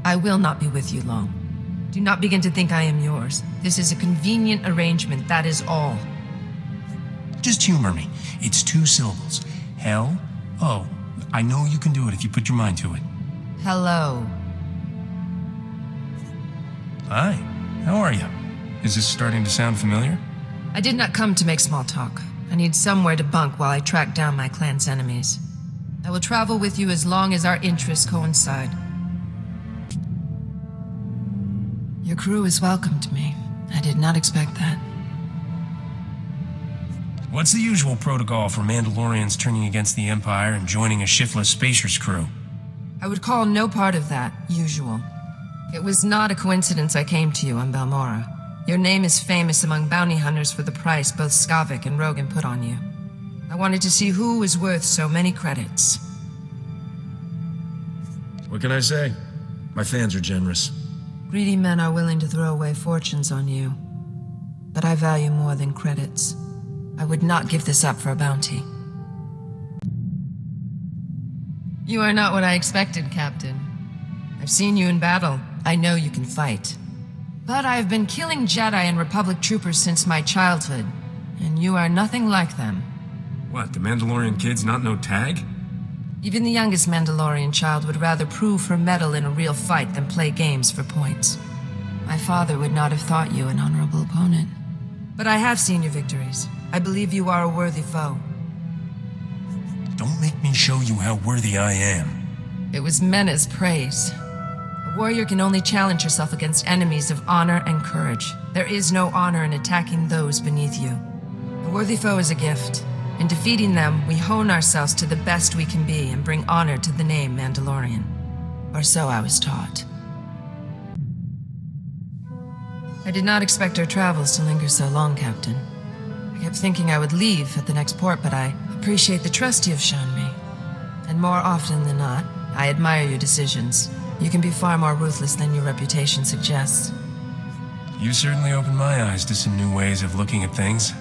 I will not be with you long. Do not begin to think I am yours. This is a convenient arrangement, that is all. Just humor me. It's 2 syllables. Hell, oh. I know you can do it if you put your mind to it. Hello. Hi, how are you? Is this starting to sound familiar? I did not come to make small talk. I need somewhere to bunk while I track down my clan's enemies. I will travel with you as long as our interests coincide. Your crew has welcomed me. I did not expect that. What's the usual protocol for Mandalorians turning against the Empire and joining a shiftless spacer's crew? I would call no part of that usual. It was not a coincidence I came to you on Balmora. Your name is famous among bounty hunters for the price both Skavik and Rogan put on you. I wanted to see who was worth so many credits. What can I say? My fans are generous. Greedy men are willing to throw away fortunes on you. But I value more than credits. I would not give this up for a bounty. You are not what I expected, Captain. I've seen you in battle. I know you can fight. But I've been killing Jedi and Republic troopers since my childhood, and you are nothing like them. What, the Mandalorian kids not know tag? Even the youngest Mandalorian child would rather prove her mettle in a real fight than play games for points. My father would not have thought you an honorable opponent. But I have seen your victories. I believe you are a worthy foe. Don't make me show you how worthy I am. It was meant as praise. A warrior can only challenge herself against enemies of honor and courage. There is no honor in attacking those beneath you. A worthy foe is a gift. In defeating them, we hone ourselves to the best we can be and bring honor to the name Mandalorian. Or so I was taught. I did not expect our travels to linger so long, Captain. I kept thinking I would leave at the next port, but I appreciate the trust you have shown me. And more often than not, I admire your decisions. You can be far more ruthless than your reputation suggests. You certainly opened my eyes to some new ways of looking at things.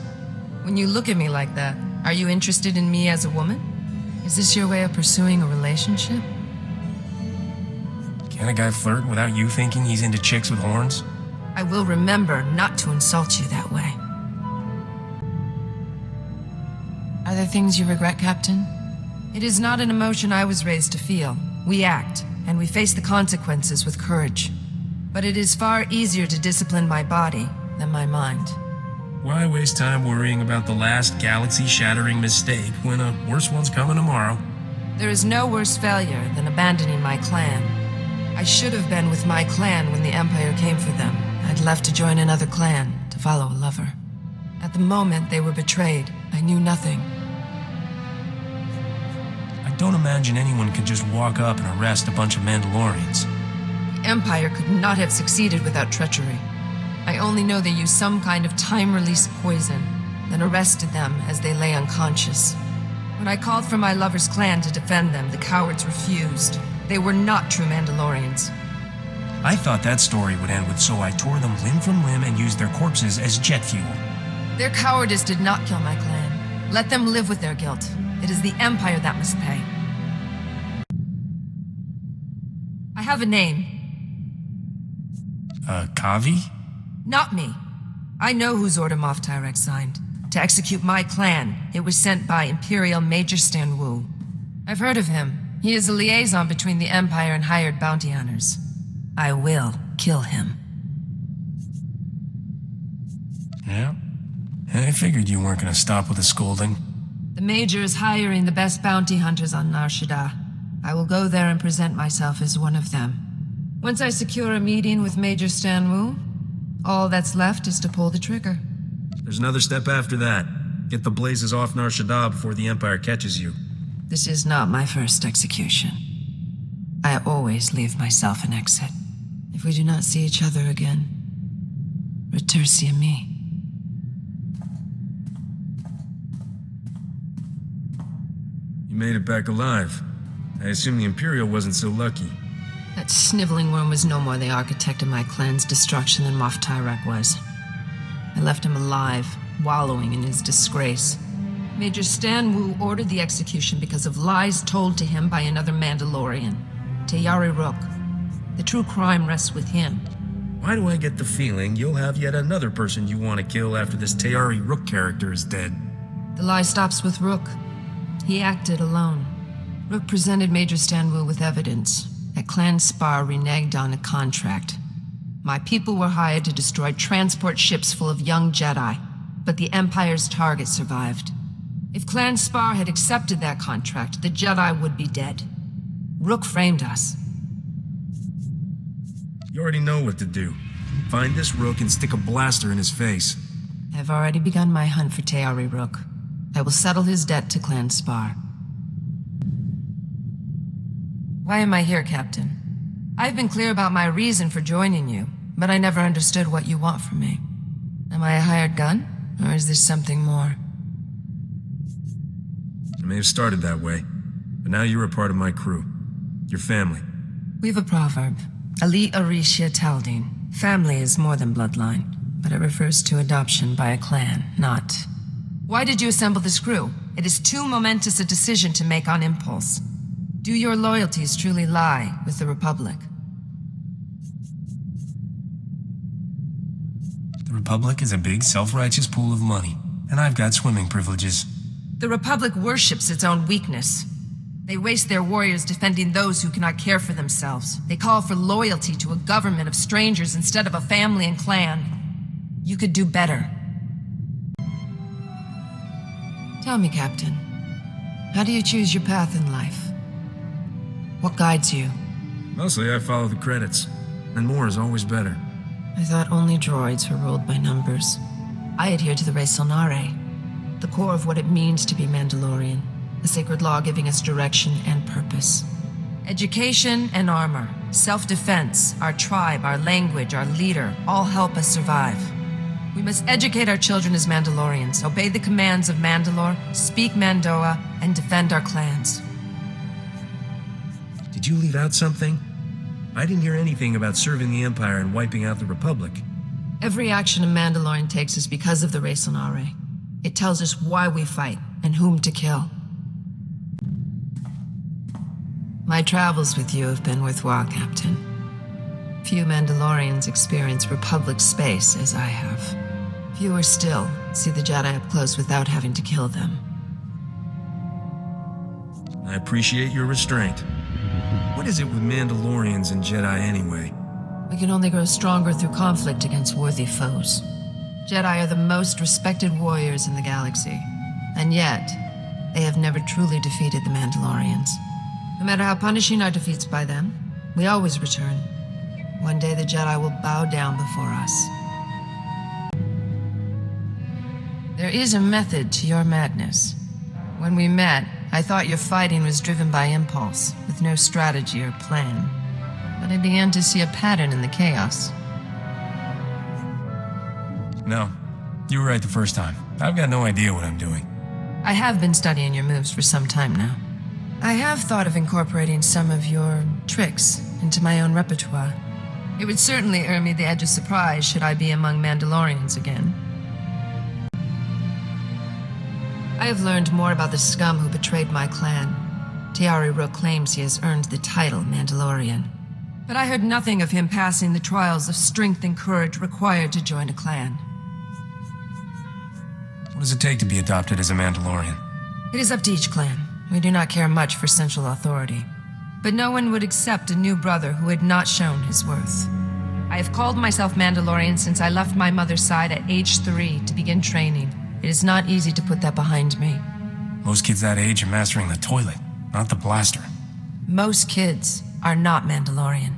When you look at me like that, are you interested in me as a woman? Is this your way of pursuing a relationship? Can a guy flirt without you thinking he's into chicks with horns? I will remember not to insult you that way. Are there things you regret, Captain? It is not an emotion I was raised to feel. We act, and we face the consequences with courage. But it is far easier to discipline my body than my mind. Why waste time worrying about the last galaxy-shattering mistake when a worse one's coming tomorrow? There is no worse failure than abandoning my clan. I should have been with my clan when the Empire came for them. I'd left to join another clan, to follow a lover. At the moment they were betrayed, I knew nothing. I don't imagine anyone could just walk up and arrest a bunch of Mandalorians. The Empire could not have succeeded without treachery. I only know they used some kind of time-release poison, then arrested them as they lay unconscious. When I called for my lover's clan to defend them, the cowards refused. They were not true Mandalorians. I thought that story would end with so I tore them limb from limb and used their corpses as jet fuel. Their cowardice did not kill my clan. Let them live with their guilt. It is the Empire that must pay. I have a name. Akaavi? Not me. I know whose order Moff Tyrek signed. To execute my clan, it was sent by Imperial Major Stan Wu. I've heard of him. He is a liaison between the Empire and hired bounty hunters. I will kill him. Yeah? I figured you weren't gonna stop with a scolding. The Major is hiring the best bounty hunters on Nar Shaddaa. I will go there and present myself as one of them. Once I secure a meeting with Major Stan Wu, all that's left is to pull the trigger. There's another step after that. Get the blazes off Nar Shaddaa before the Empire catches you. This is not my first execution. I always leave myself an exit. If we do not see each other again, retursia me. You made it back alive. I assume the Imperial wasn't so lucky. That sniveling worm was no more the architect of my clan's destruction than Moff Tyrek was. I left him alive, wallowing in his disgrace. Major Stan Wu ordered the execution because of lies told to him by another Mandalorian, Tayari Rook. The true crime rests with him. Why do I get the feeling you'll have yet another person you want to kill after this Teari Rook character is dead? The lie stops with Rook. He acted alone. Rook presented Major Stanwu with evidence that Clan Spar reneged on a contract. My people were hired to destroy transport ships full of young Jedi, but the Empire's target survived. If Clan Spar had accepted that contract, the Jedi would be dead. Rook framed us. You already know what to do. Find this Rook and stick a blaster in his face. I've already begun my hunt for Teari Rook. I will settle his debt to Clan Spar. Why am I here, Captain? I've been clear about my reason for joining you, but I never understood what you want from me. Am I a hired gun, or is there something more? I may have started that way, but now you're a part of my crew. Your family. We've a proverb. Ali Arisha Taldin. Family is more than bloodline, but it refers to adoption by a clan, not... Why did you assemble this crew? It is too momentous a decision to make on impulse. Do your loyalties truly lie with the Republic? The Republic is a big, self-righteous pool of money, and I've got swimming privileges. The Republic worships its own weakness. They waste their warriors defending those who cannot care for themselves. They call for loyalty to a government of strangers instead of a family and clan. You could do better. Tell me, Captain, how do you choose your path in life? What guides you? Mostly I follow the credits, and more is always better. I thought only droids were ruled by numbers. I adhere to the Res Sonare, the core of what it means to be Mandalorian, a sacred law giving us direction and purpose. Education and armor, self-defense, our tribe, our language, our leader, all help us survive. We must educate our children as Mandalorians, obey the commands of Mandalore, speak Mandoa, and defend our clans. Did you leave out something? I didn't hear anything about serving the Empire and wiping out the Republic. Every action a Mandalorian takes is because of the Res Sonare. It tells us why we fight and whom to kill. My travels with you have been worthwhile, Captain. Few Mandalorians experience Republic space as I have. Fewer still see the Jedi up close without having to kill them. I appreciate your restraint. What is it with Mandalorians and Jedi anyway? We can only grow stronger through conflict against worthy foes. Jedi are the most respected warriors in the galaxy, and yet, they have never truly defeated the Mandalorians. No matter how punishing our defeats by them, we always return. One day the Jedi will bow down before us. There is a method to your madness. When we met, I thought your fighting was driven by impulse, with no strategy or plan. But I began to see a pattern in the chaos. No, you were right the first time. I've got no idea what I'm doing. I have been studying your moves for some time now. I have thought of incorporating some of your tricks into my own repertoire. It would certainly earn me the edge of surprise should I be among Mandalorians again. I have learned more about the scum who betrayed my clan. Teari Rook claims he has earned the title Mandalorian. But I heard nothing of him passing the trials of strength and courage required to join a clan. What does it take to be adopted as a Mandalorian? It is up to each clan. We do not care much for central authority. But no one would accept a new brother who had not shown his worth. I have called myself Mandalorian since I left my mother's side at age 3 to begin training. It is not easy to put that behind me. Most kids that age are mastering the toilet, not the blaster. Most kids are not Mandalorian.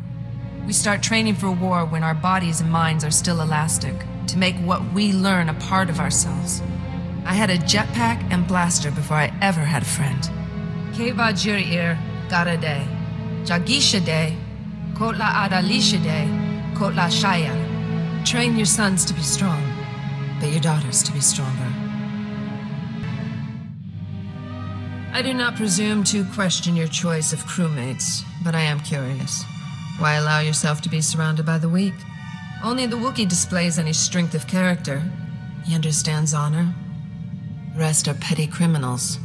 We start training for war when our bodies and minds are still elastic, to make what we learn a part of ourselves. I had a jetpack and blaster before I ever had a friend. Keva Jirir Garade, Jagisha De, Kotla Adalisha De, Kotla Shaya. Train your sons to be strong, but your daughters to be stronger. I do not presume to question your choice of crewmates, but I am curious. Why allow yourself to be surrounded by the weak? Only the Wookiee displays any strength of character. He understands honor. The rest are petty criminals.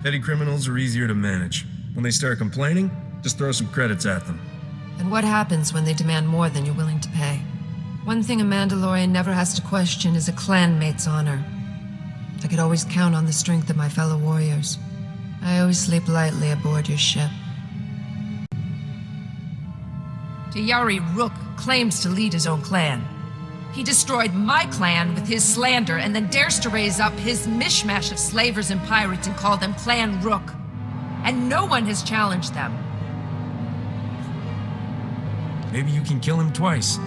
Petty criminals are easier to manage. When they start complaining, just throw some credits at them. And what happens when they demand more than you're willing to pay? One thing a Mandalorian never has to question is a clanmate's honor. I could always count on the strength of my fellow warriors. I always sleep lightly aboard your ship. Tayari Rook claims to lead his own clan. He destroyed my clan with his slander and then dares to raise up his mishmash of slavers and pirates and call them Clan Rook. And no one has challenged them. Maybe you can kill him twice.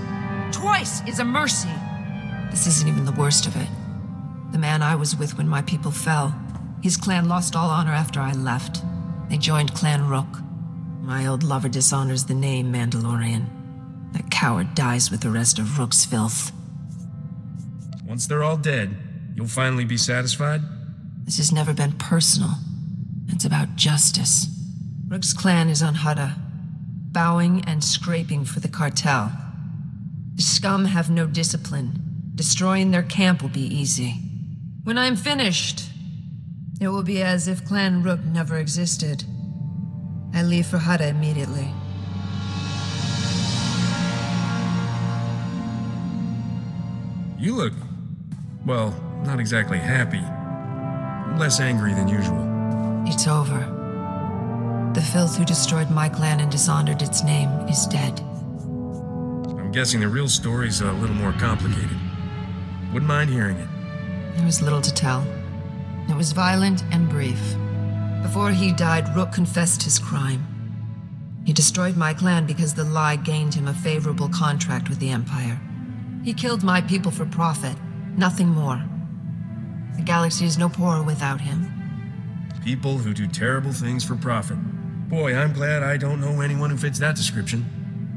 Twice is a mercy. This isn't even the worst of it. The man I was with when my people fell, his clan lost all honor after I left. They joined Clan Rook. My old lover dishonors the name Mandalorian. That coward dies with the rest of Rook's filth. Once they're all dead, you'll finally be satisfied? This has never been personal. It's about justice. Rook's clan is on Hutta, bowing and scraping for the cartel. The scum have no discipline. Destroying their camp will be easy. When I'm finished, it will be as if Clan Rook never existed. I leave for Hutta immediately. You look, well, not exactly happy. Less angry than usual. It's over. The filth who destroyed my clan and dishonored its name is dead. I'm guessing the real story's a little more complicated. Wouldn't mind hearing it. There was little to tell. It was violent and brief. Before he died, Rook confessed his crime. He destroyed my clan because the lie gained him a favorable contract with the Empire. He killed my people for profit, nothing more. The galaxy is no poorer without him. People who do terrible things for profit. Boy, I'm glad I don't know anyone who fits that description.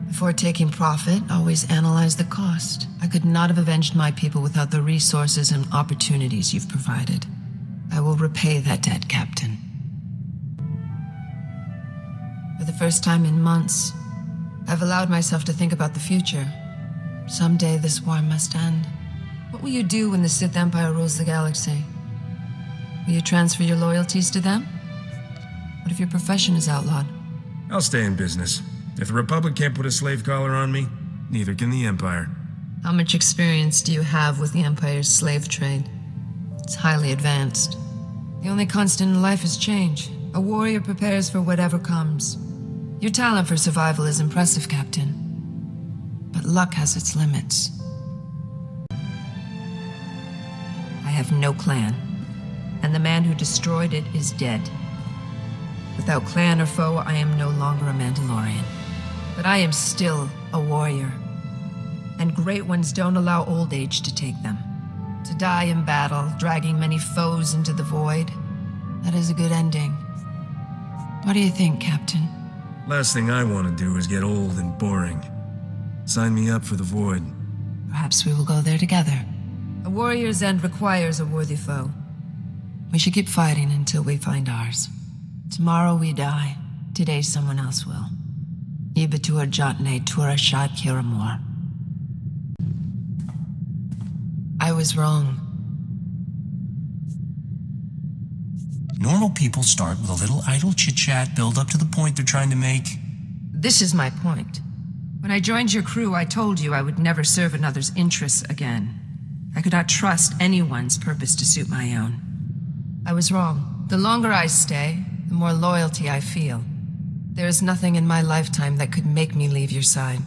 Before taking profit, always analyze the cost. I could not have avenged my people without the resources and opportunities you've provided. I will repay that debt, Captain. For the first time in months, I've allowed myself to think about the future. Someday this war must end. What will you do when the Sith Empire rules the galaxy? Will you transfer your loyalties to them? What if your profession is outlawed? I'll stay in business. If the Republic can't put a slave collar on me, neither can the Empire. How much experience do you have with the Empire's slave trade? It's highly advanced. The only constant in life is change. A warrior prepares for whatever comes. Your talent for survival is impressive, Captain. But luck has its limits. I have no clan, and the man who destroyed it is dead. Without clan or foe, I am no longer a Mandalorian. But I am still a warrior. And great ones don't allow old age to take them. To die in battle, dragging many foes into the void, that is a good ending. What do you think, Captain? Last thing I want to do is get old and boring. Sign me up for the void. Perhaps we will go there together. A warrior's end requires a worthy foe. We should keep fighting until we find ours. Tomorrow we die. Today someone else will. Ibatur Jotne Turashad Kiramor. I was wrong. Normal people start with a little idle chit-chat, build up to the point they're trying to make. This is my point. When I joined your crew, I told you I would never serve another's interests again. I could not trust anyone's purpose to suit my own. I was wrong. The longer I stay, the more loyalty I feel. There is nothing in my lifetime that could make me leave your side.